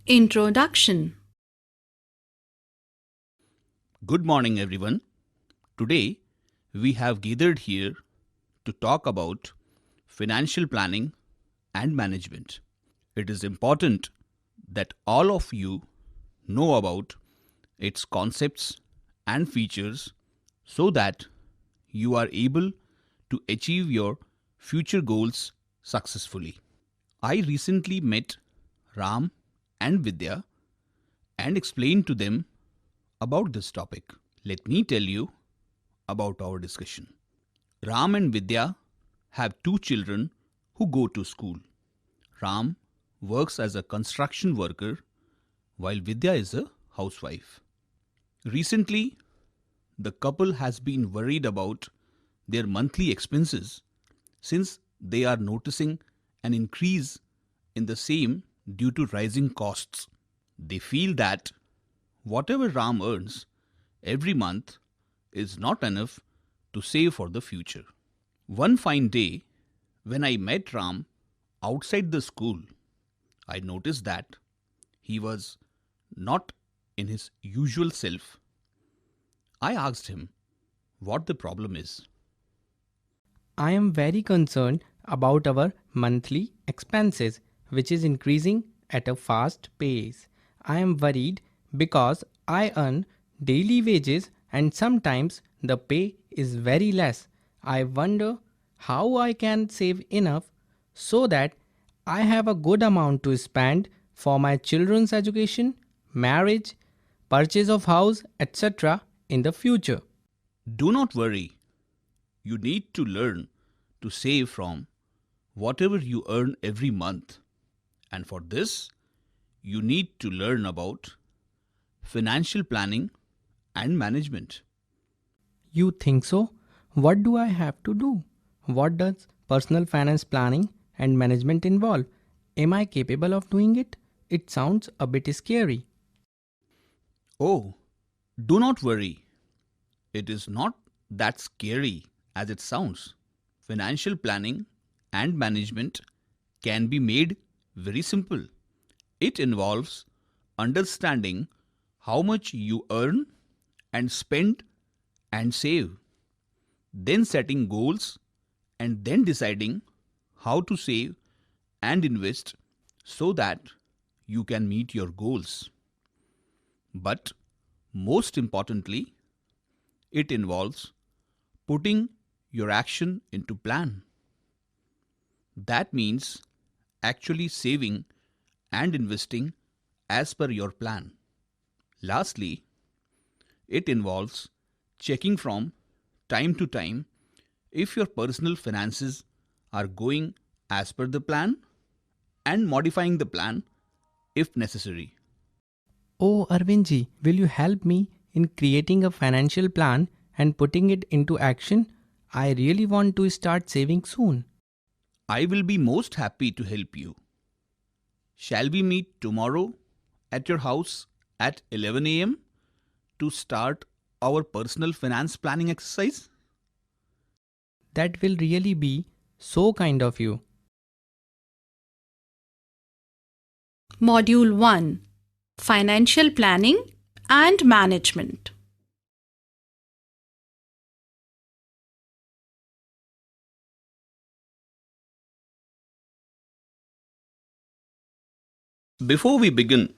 Introduction. Good morning, everyone. Today, we have gathered here to talk about financial planning and management. It is important that all of you know about its concepts and features so that you are able to achieve your future goals successfully. I recently met Ram and Vidya and explained to them about this topic. Let me tell you about our discussion. Ram and Vidya have two children who go to school. Ram works as a construction worker while Vidya is a housewife. Recently, the couple has been worried about their monthly expenses since they are noticing an increase in the same due to rising costs. They feel that whatever Ram earns every month is not enough to save for the future. One fine day, when I met Ram outside the school, I noticed that he was not in his usual self. I asked him what the problem is. I am very concerned about our monthly expenses, which is increasing at a fast pace. I am worried because I earn daily wages and sometimes the pay is very less. I wonder how I can save enough so that I have a good amount to spend for my children's education, marriage, purchase of house, etc. in the future. Do not worry, you need to learn to save from whatever you earn every month. And for this, you need to learn about financial planning and management. You think so? What do I have to do? What does personal finance planning and management involve? Am I capable of doing it? It sounds a bit scary. Oh, do not worry. It is not that scary as it sounds. Financial planning and management can be made very simple. It involves understanding how much you earn and spend and save, then setting goals and then deciding how to save and invest so that you can meet your goals. But most importantly, it involves putting your action into plan. That means actually saving and investing as per your plan. Lastly, it involves checking from time to time if your personal finances are going as per the plan and modifying the plan if necessary. Oh, Arvindji, will you help me in creating a financial plan and putting it into action? I really want to start saving soon. I will be most happy to help you. Shall we meet tomorrow at your house at 11 a.m. to start our personal finance planning exercise? That will really be so kind of you. Module 1. Financial Planning and Management. Before we begin,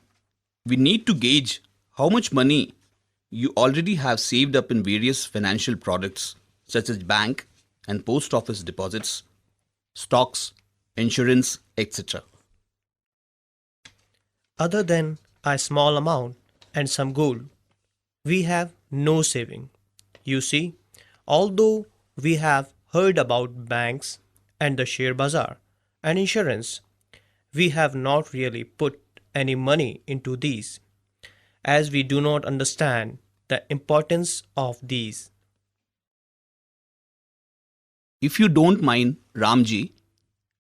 we need to gauge how much money you already have saved up in various financial products such as bank and post office deposits, stocks, insurance, etc. Other than a small amount and some gold, we have no saving. You see, although we have heard about banks and the share bazaar and insurance, we have not really put any money into these, as we do not understand the importance of these. If you don't mind, Ramji,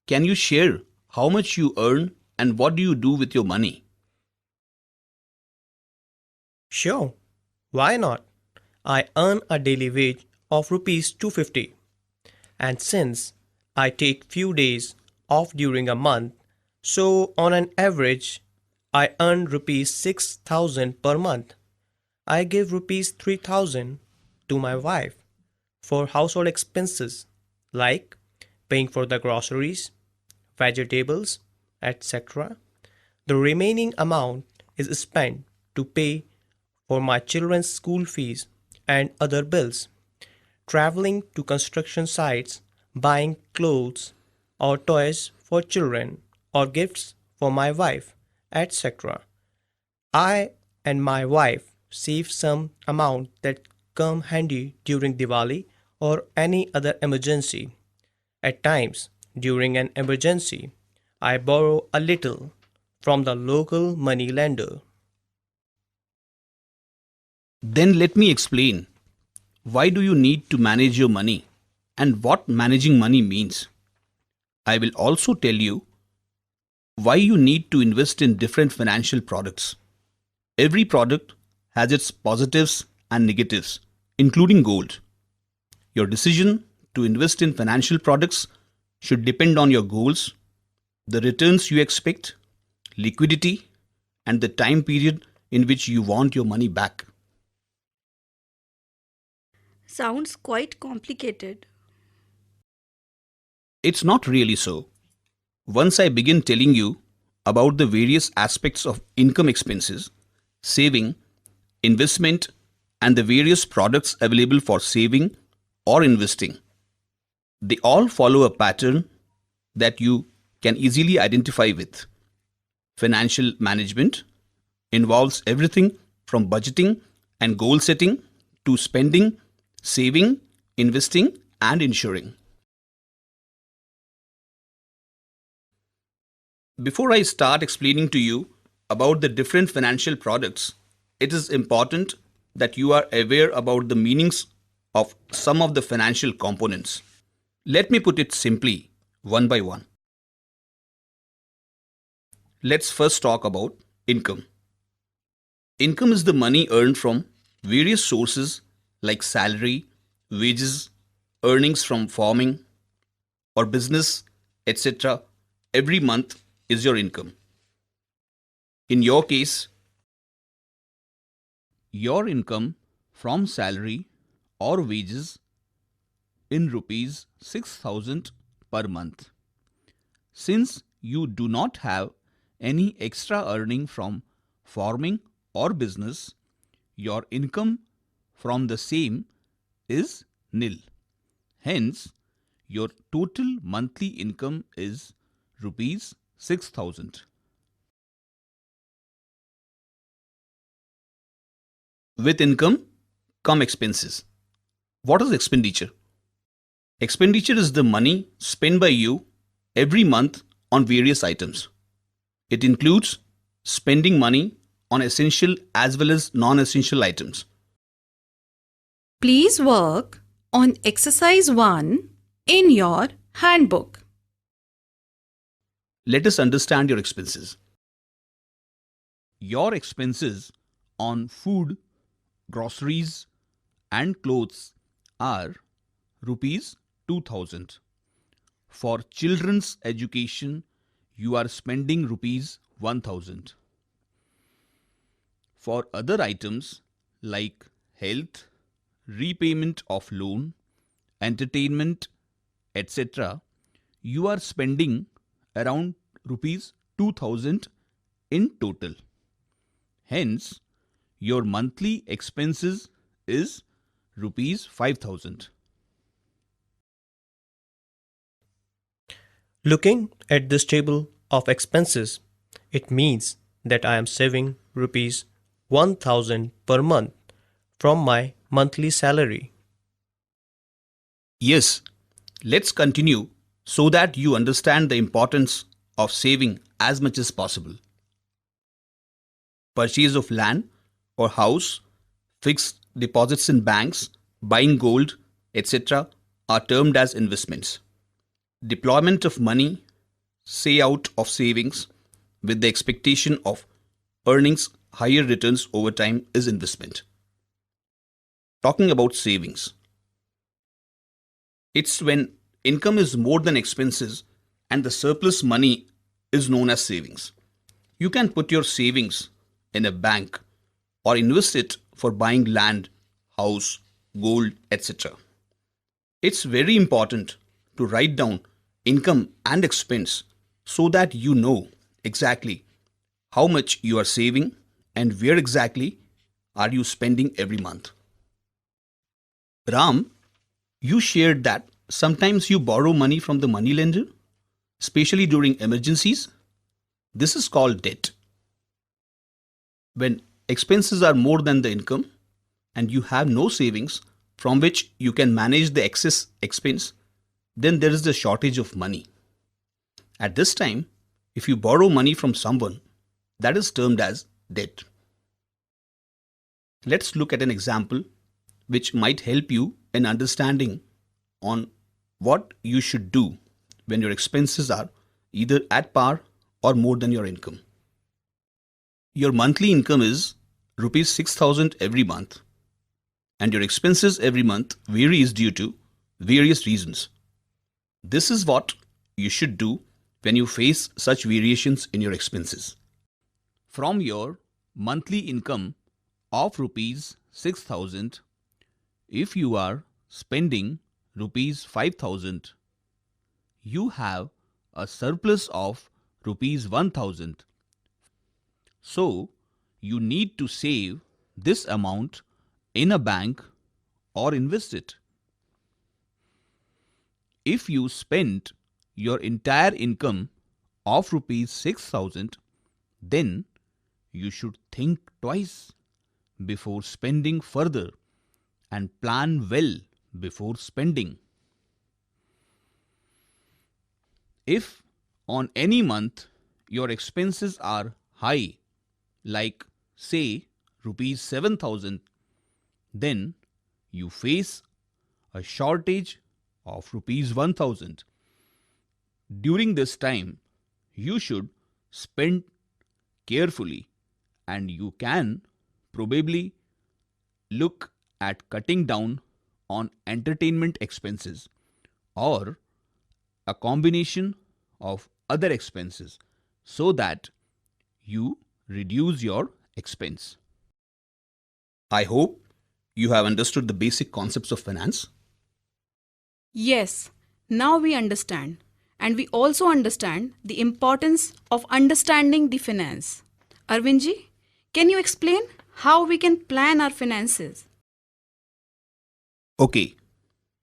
can you share how much you earn and what do you do with your money? Sure, why not? I earn a daily wage of rupees 250, and since I take few days off during a month, so on an average I earn rupees 6,000 per month. I give rupees 3,000 to my wife for household expenses like paying for the groceries, vegetables, etc. The remaining amount is spent to pay for my children's school fees and other bills, traveling to construction sites, buying clothes or toys for children or gifts for my wife, etc. I and my wife save some amount that come handy during Diwali or any other emergency. At times, during an emergency, I borrow a little from the local money lender. Then let me explain why do you need to manage your money and what managing money means. I will also tell you why you need to invest in different financial products. Every product has its positives and negatives, including gold. Your decision to invest in financial products should depend on your goals, the returns you expect, liquidity, and the time period in which you want your money back. Sounds quite complicated. It's not really so. Once I begin telling you about the various aspects of income expenses, saving, investment, and the various products available for saving or investing, they all follow a pattern that you can easily identify with. Financial management involves everything from budgeting and goal setting to spending, saving, investing, and insuring. Before I start explaining to you about the different financial products, it is important that you are aware about the meanings of some of the financial components. Let me put it simply, one by one. Let's first talk about income. Income is the money earned from various sources like salary, wages, earnings from farming or business, etc. Every month is your income. In your case, your income from salary or wages in rupees 6,000 per month. Since you do not have any extra earning from farming or business, your income from the same is nil. Hence, your total monthly income is rupees 6,000. With income come expenses. What is expenditure? Expenditure is the money spent by you every month on various items. It includes spending money on essential as well as non-essential items. Please work on exercise 1 in your handbook. Let us understand your expenses. Your expenses on food, groceries, and clothes are rupees 2,000. For children's education, you are spending rupees 1,000. For other items like health, repayment of loan, entertainment, etc., you are spending around rupees 2,000 in total. Hence, your monthly expenses is rupees 5,000. Looking at this table of expenses, it means that I am saving rupees 1,000 per month from my monthly salary. Yes, let's continue so that you understand the importance of saving as much as possible. Purchase of land or house, fixed deposits in banks, buying gold, etc. are termed as investments. Deployment of money, say out of savings with the expectation of earnings higher returns over time is investment. Talking about savings. It's when income is more than expenses and the surplus money is known as savings. You can put your savings in a bank or invest it for buying land, house, gold, etc. It's very important to write down income and expense so that you know exactly how much you are saving and where exactly are you spending every month. Ram, you shared that sometimes you borrow money from the moneylender, especially during emergencies. This is called debt. When expenses are more than the income and you have no savings from which you can manage the excess expense, then there is a shortage of money. At this time, if you borrow money from someone, that is termed as debt. Let's look at an example which might help you in understanding on what you should do when your expenses are either at par or more than your income. Your monthly income is rupees 6,000 every month and your expenses every month varies due to various reasons. This is what you should do when you face such variations in your expenses. From your monthly income of rupees 6,000, if you are spending rupees 5,000, you have a surplus of rupees 1,000. So, you need to save this amount in a bank or invest it. If you spend your entire income of rupees 6,000, then you should think twice before spending further and plan well before spending. If on any month your expenses are high, like say rupees 7,000, then you face a shortage of rupees 1,000. During this time, you should spend carefully and you can probably look at cutting down on entertainment expenses or a combination of other expenses so that you reduce your expense. I hope you have understood the basic concepts of finance. Yes, now we understand. And we also understand the importance of understanding the finance. Arvindji, can you explain how we can plan our finances? Okay,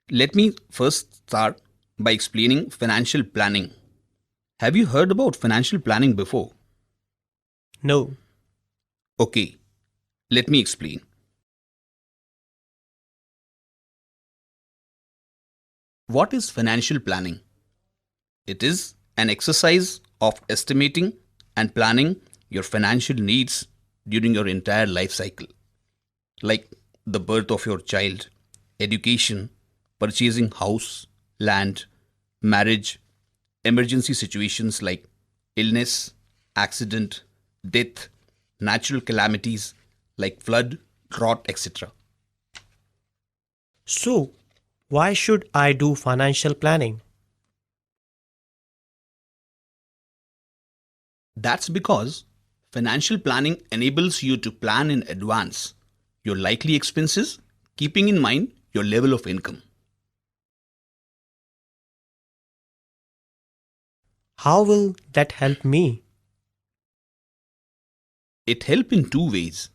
let me first start by explaining financial planning. Have you heard about financial planning before? No. Okay, let me explain. What is financial planning? It is an exercise of estimating and planning your financial needs during your entire life cycle, like the birth of your child, education, purchasing house, land, marriage, emergency situations like illness, accident, death, natural calamities like flood, drought, etc. So, why should I do financial planning? That's because financial planning enables you to plan in advance your likely expenses, keeping in mind your level of income. How will that help me? It helps in two ways.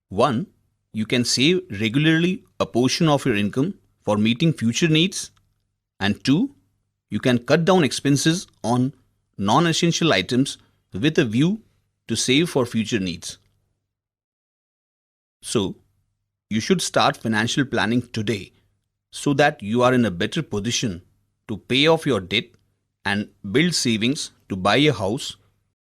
One, you can save regularly a portion of your income for meeting future needs. And two, you can cut down expenses on non-essential items with a view to save for future needs. So, you should start financial planning today so that you are in a better position to pay off your debt and build savings to buy a house